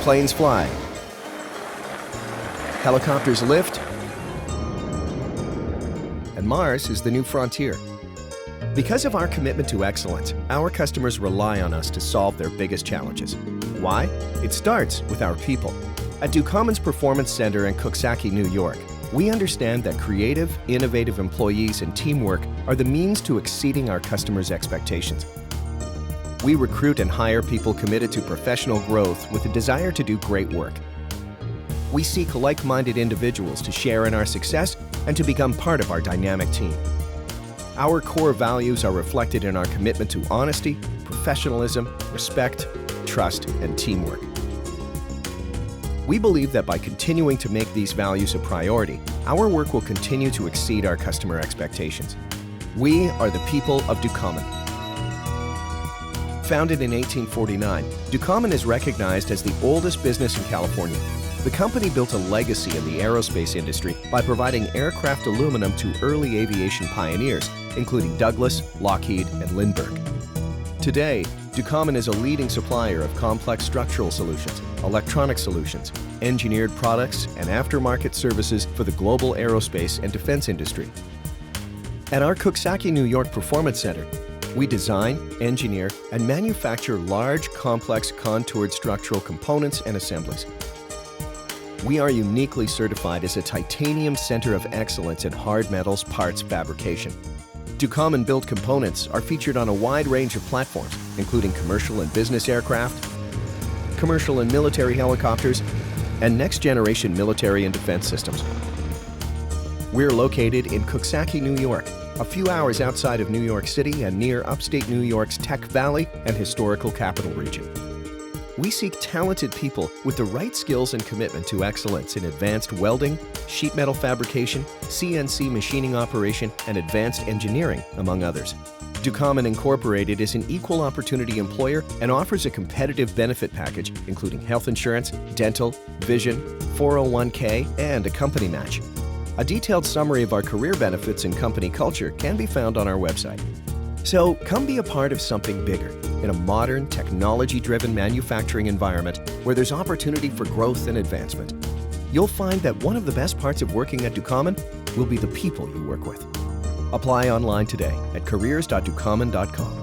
Planes fly. Helicopters lift. And Mars is the new frontier. Because of our commitment to excellence, our customers rely on us to solve their biggest challenges. Why? It starts with our people. At Ducommun's Performance Center in Coxsackie, New York, we understand that creative, innovative employees and teamwork are the means to exceeding our customers' expectations. We recruit and hire people committed to professional growth with a desire to do great work. We seek like-minded individuals to share in our success and to become part of our dynamic team. Our core values are reflected in our commitment to honesty, professionalism, respect, trust, and teamwork. We believe that by continuing to make these values a priority, our work will continue to exceed our customer expectations. We are the people of Ducommun. Founded in 1849, Ducommun is recognized as the oldest business in California. The company built a legacy in the aerospace industry by providing aircraft aluminum to early aviation pioneers, including Douglas, Lockheed, and Lindbergh. Today, Ducommun is a leading supplier of complex structural solutions, electronic solutions, engineered products, and aftermarket services for the global aerospace and defense industry. At our Coxsackie, New York Performance Center, we design, engineer, and manufacture large, complex, contoured structural components and assemblies. We are uniquely certified as a titanium center of excellence in hard metals parts fabrication. Ducommun-built components are featured on a wide range of platforms, including commercial and business aircraft, commercial and military helicopters, and next-generation military and defense systems. We're located in Coxsackie, New York, a few hours outside of New York City and near upstate New York's Tech Valley and historical capital region. We seek talented people with the right skills and commitment to excellence in advanced welding, sheet metal fabrication, CNC machining operation, and advanced engineering, among others. Ducommun Incorporated is an equal opportunity employer and offers a competitive benefit package, including health insurance, dental, vision, 401k, and a company match. A detailed summary of our career benefits and company culture can be found on our website. So come be a part of something bigger in a modern, technology-driven manufacturing environment where there's opportunity for growth and advancement. You'll find that one of the best parts of working at Ducommun will be the people you work with. Apply online today at careers.ducommun.com.